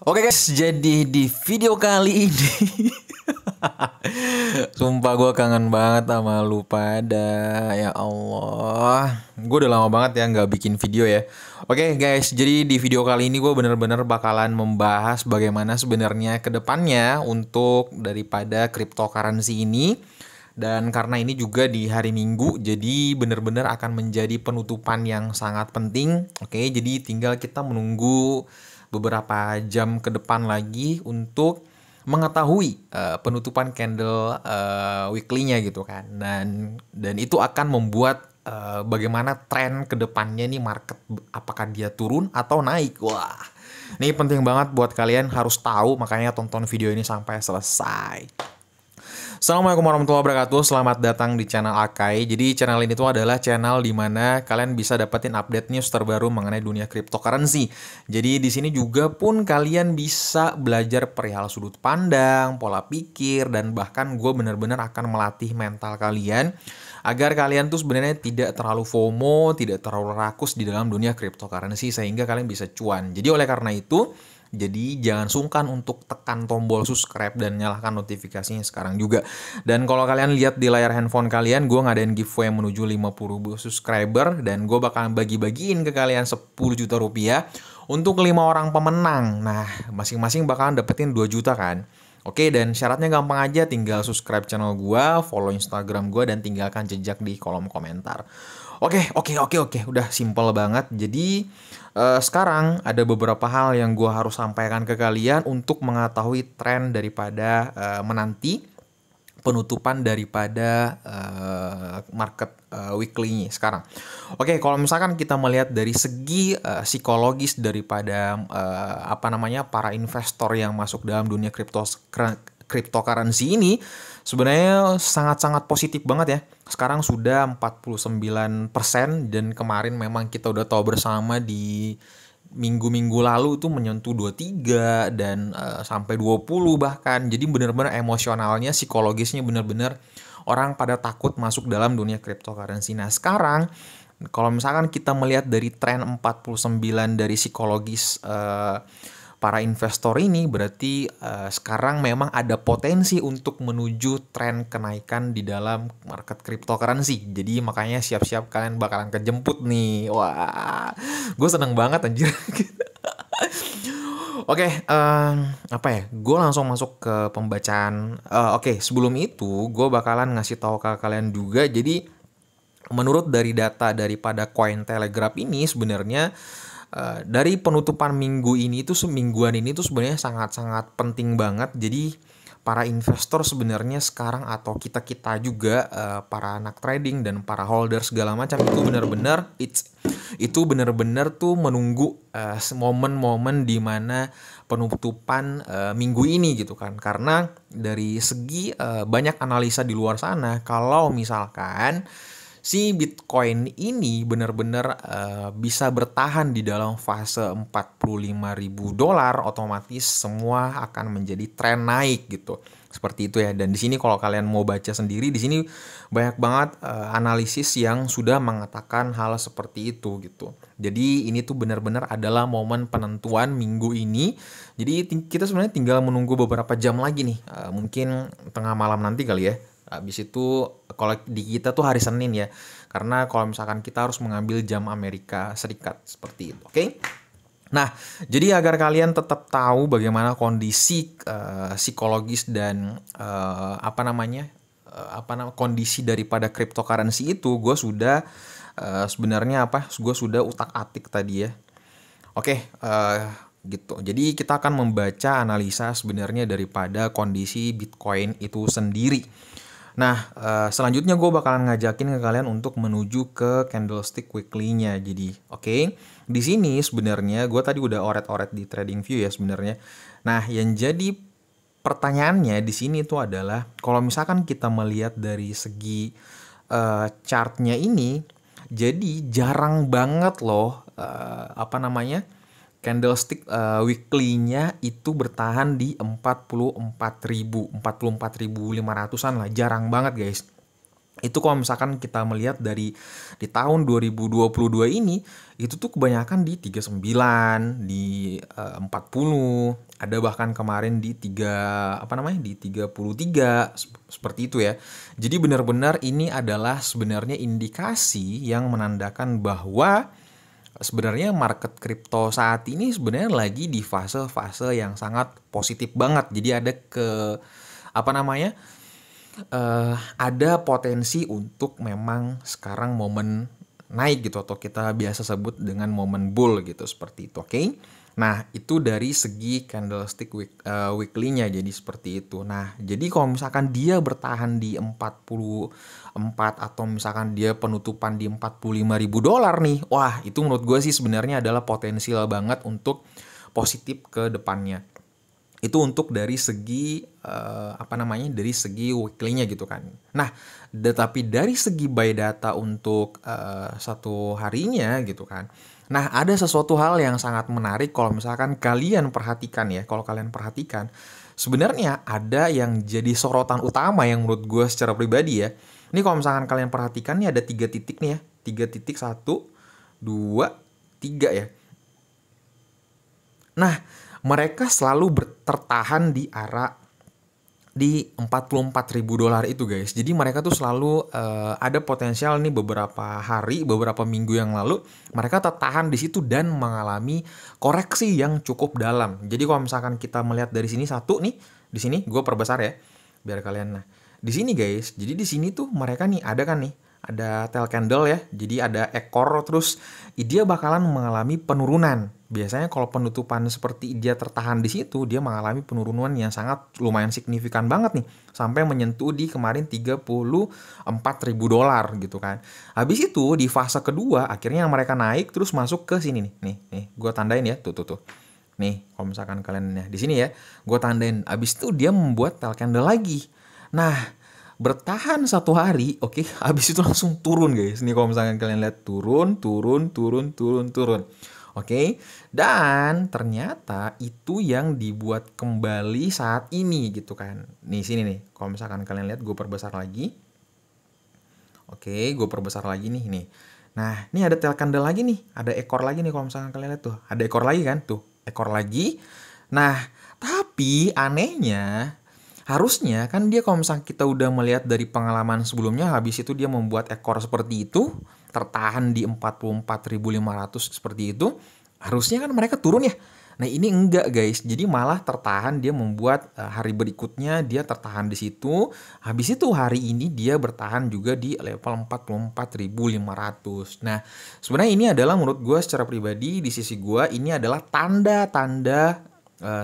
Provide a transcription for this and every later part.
Oke guys, jadi di video kali ini sumpah gue kangen banget sama lu pada. Ya Allah, gue udah lama banget ya nggak bikin video ya. Oke guys, jadi di video kali ini gue bener-bener bakalan membahas bagaimana sebenarnya kedepannya untuk daripada cryptocurrency ini. Dan karena ini juga di hari Minggu, jadi bener-bener akan menjadi penutupan yang sangat penting. Oke, jadi tinggal kita menunggu beberapa jam ke depan lagi untuk mengetahui penutupan candle weekly-nya gitu kan. Dan itu akan membuat bagaimana tren ke depannya nih market, apakah dia turun atau naik. Wah, ini penting banget buat kalian harus tahu, makanya tonton video ini sampai selesai. Assalamualaikum warahmatullahi wabarakatuh. Selamat datang di channel Akai. Jadi channel ini tuh adalah channel di mana kalian bisa dapetin update news terbaru mengenai dunia cryptocurrency. Jadi di sini juga pun kalian bisa belajar perihal sudut pandang, pola pikir, dan bahkan gue bener-bener akan melatih mental kalian agar kalian tuh sebenarnya tidak terlalu FOMO, tidak terlalu rakus di dalam dunia cryptocurrency sehingga kalian bisa cuan. Jadi oleh karena itu, jadi jangan sungkan untuk tekan tombol subscribe dan nyalakan notifikasinya sekarang juga. Dan kalau kalian lihat di layar handphone kalian, gue ngadain giveaway menuju 50.000 subscriber. Dan gue bakalan bagi-bagiin ke kalian 10 juta rupiah untuk 5 orang pemenang. Nah, masing-masing bakalan dapetin 2 juta kan. Oke, dan syaratnya gampang aja, tinggal subscribe channel gue, follow Instagram gue, dan tinggalkan jejak di kolom komentar. Oke, udah simple banget. Jadi sekarang ada beberapa hal yang gue harus sampaikan ke kalian untuk mengetahui tren daripada menanti penutupan daripada market weekly-nya sekarang. Oke, kalau misalkan kita melihat dari segi psikologis daripada para investor yang masuk dalam dunia cryptocurrency ini, sebenarnya sangat-sangat positif banget ya. Sekarang sudah 49% dan kemarin memang kita udah tahu bersama di minggu-minggu lalu itu menyentuh 23 dan sampai 20 bahkan. Jadi benar-benar emosionalnya, psikologisnya benar-benar orang pada takut masuk dalam dunia cryptocurrency. Nah, sekarang kalau misalkan kita melihat dari tren 49 dari psikologis para investor ini, berarti sekarang memang ada potensi untuk menuju tren kenaikan di dalam market cryptocurrency. Jadi makanya siap-siap kalian bakalan kejemput nih. Wah, gue seneng banget anjir. Oke, gue langsung masuk ke pembacaan. Oke, sebelum itu gue bakalan ngasih tahu ke kalian juga. Jadi menurut dari data daripada Cointelegraph ini sebenarnya dari penutupan minggu ini tuh, semingguan ini tuh sebenarnya sangat-sangat penting banget. Jadi para investor sebenarnya sekarang, atau kita-kita juga para anak trading dan para holder segala macam, itu benar-benar tuh menunggu momen-momen di mana penutupan minggu ini gitu kan. Karena dari segi banyak analisa di luar sana, kalau misalkan si Bitcoin ini benar-benar bisa bertahan di dalam fase 45.000 dolar, otomatis semua akan menjadi tren naik gitu. Seperti itu ya. Dan di sini kalau kalian mau baca sendiri, di sini banyak banget analisis yang sudah mengatakan hal seperti itu gitu. Jadi ini tuh benar-benar adalah momen penentuan minggu ini. Jadi kita sebenarnya tinggal menunggu beberapa jam lagi nih. Mungkin tengah malam nanti kali ya. Habis itu kalau di kita tuh hari Senin ya. Karena kalau misalkan kita harus mengambil jam Amerika Serikat seperti itu. Oke? Nah, jadi agar kalian tetap tahu bagaimana kondisi psikologis dan kondisi daripada cryptocurrency itu, gue sudah gue sudah utak-atik tadi ya. Oke, gitu. Jadi kita akan membaca analisa sebenarnya daripada kondisi Bitcoin itu sendiri. Nah, selanjutnya gue bakalan ngajakin ke kalian untuk menuju ke candlestick weekly-nya. Jadi, oke. Di sini sebenarnya gue tadi udah oret-oret di TradingView ya sebenarnya. Nah, yang jadi pertanyaannya di sini tuh adalah kalau misalkan kita melihat dari segi chartnya ini, jadi jarang banget loh candlestick weekly-nya itu bertahan di 44.500-an lah. Jarang banget guys. Itu kalau misalkan kita melihat dari di tahun 2022 ini, itu tuh kebanyakan di 39, di 40, ada bahkan kemarin di 33, seperti itu ya. Jadi benar-benar ini adalah sebenarnya indikasi yang menandakan bahwa sebenarnya market kripto saat ini sebenarnya lagi di fase-fase yang sangat positif banget. Jadi ada apa namanya? Ada potensi untuk memang sekarang momen naik gitu, atau kita biasa sebut dengan momen bull gitu, seperti itu. Oke. Nah, itu dari segi candlestick weekly-nya jadi seperti itu. Nah, jadi kalau misalkan dia bertahan di 44, atau misalkan dia penutupan di $45.000 nih, wah itu menurut gue sih sebenarnya adalah potensial banget untuk positif ke depannya. Itu untuk dari segi dari segi weekly-nya gitu kan. Nah, tetapi dari segi buy data untuk satu harinya gitu kan. Nah, ada sesuatu hal yang sangat menarik kalau misalkan kalian perhatikan ya. Kalau kalian perhatikan, sebenarnya ada yang jadi sorotan utama yang menurut gue secara pribadi ya. Ini kalau misalkan kalian perhatikan nih ada 3 titik nih ya. 3 titik, 1, 2, 3 ya. Nah, mereka selalu tertahan di area di $44.000 itu guys. Jadi mereka tuh selalu ada potensial nih beberapa hari, beberapa minggu yang lalu mereka tertahan di situ dan mengalami koreksi yang cukup dalam. Jadi kalau misalkan kita melihat dari sini satu nih, di sini gue perbesar ya biar kalian. Nah, di sini guys, jadi di sini tuh mereka nih ada kan nih, ada tail candle ya. Jadi ada ekor, terus dia bakalan mengalami penurunan. Biasanya kalau penutupan seperti dia tertahan di situ, dia mengalami penurunan yang sangat lumayan signifikan banget nih, sampai menyentuh di kemarin $34.000 gitu kan. Habis itu di fase kedua akhirnya mereka naik terus masuk ke sini nih. Nih, gue tandain ya, tuh. Nih, kalau misalkan kalian ya di sini ya, gue tandain. Habis itu dia membuat tail candle lagi. Nah, bertahan satu hari, oke, habis itu langsung turun guys. Nih kalau misalkan kalian lihat turun. Oke, dan ternyata itu yang dibuat kembali saat ini gitu kan. Nih sini nih, kalau misalkan kalian lihat gue perbesar lagi. Oke, gue perbesar lagi nih. Nah, ini ada tail candle lagi nih, ada ekor lagi nih kalau misalkan kalian lihat tuh. Ada ekor lagi kan, tuh, ekor lagi. Nah, tapi anehnya harusnya kan dia kalau misalkan kita udah melihat dari pengalaman sebelumnya, habis itu dia membuat ekor seperti itu, tertahan di 44.500 seperti itu, harusnya kan mereka turun ya. Nah, ini enggak guys, jadi malah tertahan, dia membuat hari berikutnya dia tertahan di situ. Habis itu hari ini dia bertahan juga di level 44.500. Nah, sebenarnya ini adalah menurut gue secara pribadi, di sisi gue ini adalah tanda-tanda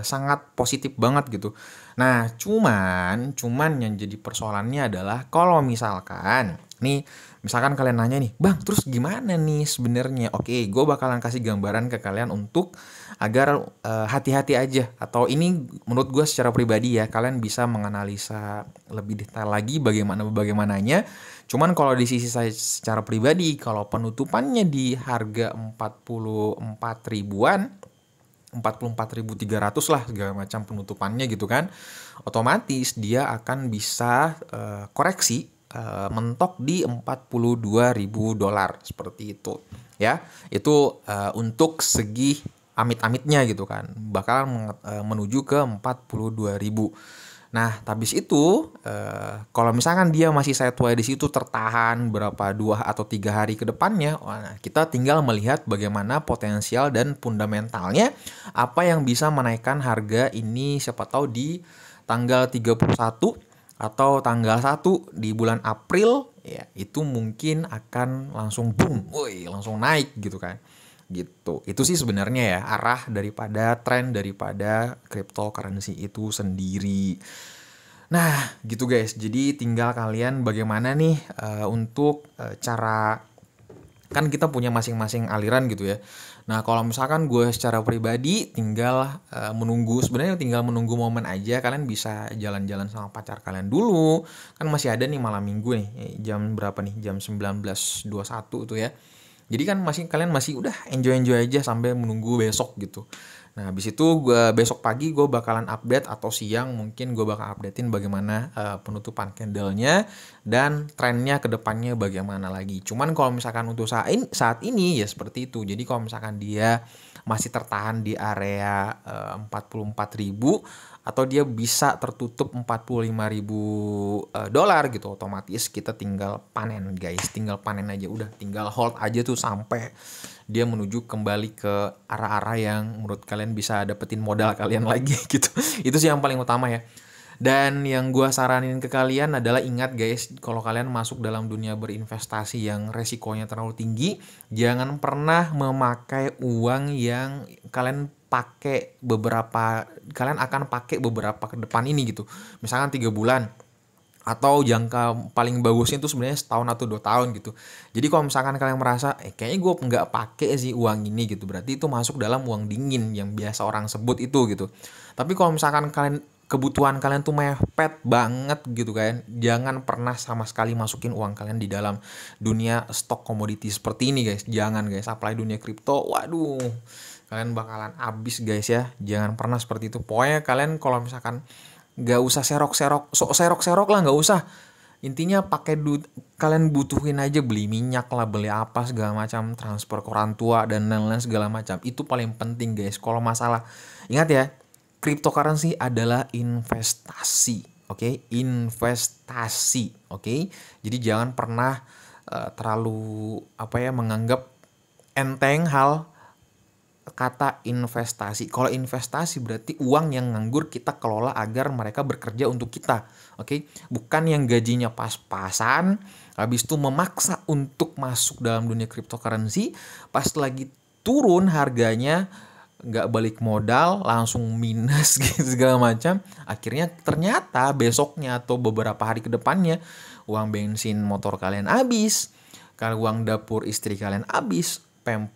sangat positif banget gitu. Nah, cuman yang jadi persoalannya adalah kalau misalkan nih, misalkan kalian nanya nih, Bang, terus gimana nih sebenarnya? Oke, gue bakalan kasih gambaran ke kalian untuk agar hati-hati aja. Atau ini menurut gue secara pribadi ya, kalian bisa menganalisa lebih detail lagi bagaimananya. Cuman kalau di sisi saya secara pribadi, kalau penutupannya di harga 44 ribuan, 44.300 lah segala macam penutupannya gitu kan, otomatis dia akan bisa koreksi mentok di $42.000 seperti itu ya. Itu untuk segi amit-amitnya gitu kan, bakal menuju ke 42.000. Nah, habis itu kalau misalkan dia masih sideways di situ tertahan berapa 2 atau 3 hari ke depannya, kita tinggal melihat bagaimana potensial dan fundamentalnya apa yang bisa menaikkan harga ini, siapa tahu di tanggal 31 atau tanggal 1 di bulan April ya, itu mungkin akan langsung boom, langsung naik gitu kan. Gitu. Itu sih sebenarnya ya arah daripada tren daripada cryptocurrency itu sendiri. Nah, gitu guys. Jadi tinggal kalian bagaimana nih untuk cara, kan kita punya masing-masing aliran gitu ya. Nah, kalau misalkan gue secara pribadi tinggal sebenarnya tinggal menunggu momen aja. Kalian bisa jalan-jalan sama pacar kalian dulu. Kan masih ada nih malam minggu nih. Jam berapa nih? Jam 19.21 tuh ya. Jadi kan kalian masih udah enjoy aja sampai menunggu besok gitu. Nah, habis itu besok pagi gue bakalan update, atau siang mungkin gue bakal updatein bagaimana penutupan candlenya dan trennya ke depannya bagaimana lagi. Cuman kalau misalkan untuk saat ini ya seperti itu. Jadi kalau misalkan dia masih tertahan di area 44.000 atau dia bisa tertutup 45.000 dolar gitu, otomatis kita tinggal panen guys, tinggal panen aja, udah tinggal hold aja tuh sampai dia menuju kembali ke arah-arah yang menurut kalian bisa dapetin modal kalian lagi gitu. Itu sih yang paling utama ya. Dan yang gua saranin ke kalian adalah ingat guys, kalau kalian masuk dalam dunia berinvestasi yang resikonya terlalu tinggi, jangan pernah memakai uang yang kalian akan pakai beberapa ke depan ini gitu. Misalkan 3 bulan, atau jangka paling bagusnya itu sebenarnya setahun atau 2 tahun gitu. Jadi kalau misalkan kalian merasa kayaknya gue nggak pakai sih uang ini gitu, berarti itu masuk dalam uang dingin yang biasa orang sebut itu gitu. Tapi kalau misalkan kebutuhan kalian tuh mepet banget gitu kan, jangan pernah sama sekali masukin uang kalian di dalam dunia stok komoditi seperti ini guys. Jangan guys, apalagi dunia kripto, waduh, kalian bakalan habis guys ya. Jangan pernah seperti itu. Pokoknya kalian kalau misalkan nggak usah serok-serok lah, nggak usah. Intinya pakai duit kalian butuhin aja, beli minyak lah, beli apa segala macam, transfer ke orang tua dan lain-lain segala macam. Itu paling penting guys. Kalau masalah, ingat ya, cryptocurrency adalah investasi, oke? Investasi, oke? Jadi jangan pernah terlalu menganggap enteng hal kata investasi. Kalau investasi berarti uang yang nganggur kita kelola agar mereka bekerja untuk kita. Oke, bukan yang gajinya pas-pasan habis itu memaksa untuk masuk dalam dunia cryptocurrency, pas lagi turun harganya nggak balik modal, langsung minus gitu segala macam. Akhirnya ternyata besoknya atau beberapa hari ke depannya uang bensin motor kalian habis, kalau uang dapur istri kalian habis,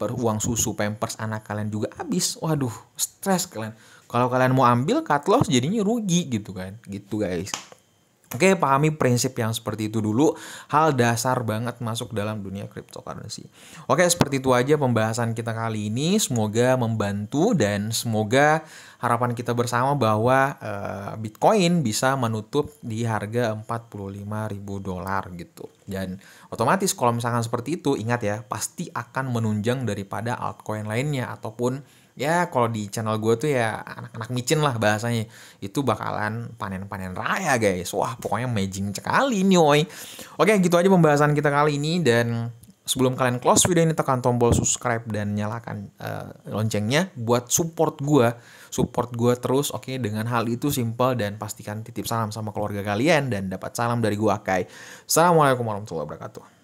uang susu pampers anak kalian juga habis. Waduh, stres kalian. Kalau kalian mau ambil cut loss jadinya rugi gitu kan. Gitu guys. Oke, pahami prinsip yang seperti itu dulu. Hal dasar banget masuk dalam dunia cryptocurrency. Oke, seperti itu aja pembahasan kita kali ini. Semoga membantu dan semoga harapan kita bersama bahwa Bitcoin bisa menutup di harga 45.000 dolar gitu. Dan otomatis kalau misalkan seperti itu, ingat ya, pasti akan menunjang daripada altcoin lainnya, ataupun ya kalau di channel gue tuh ya anak-anak micin lah bahasanya, itu bakalan panen-panen raya guys. Wah, pokoknya amazing sekali nih woy. Oke, gitu aja pembahasan kita kali ini. Dan sebelum kalian close video ini, tekan tombol subscribe dan nyalakan loncengnya buat support gue terus. Oke, dengan hal itu simple, dan pastikan titip salam sama keluarga kalian dan dapat salam dari gue Akai. Assalamualaikum warahmatullahi wabarakatuh.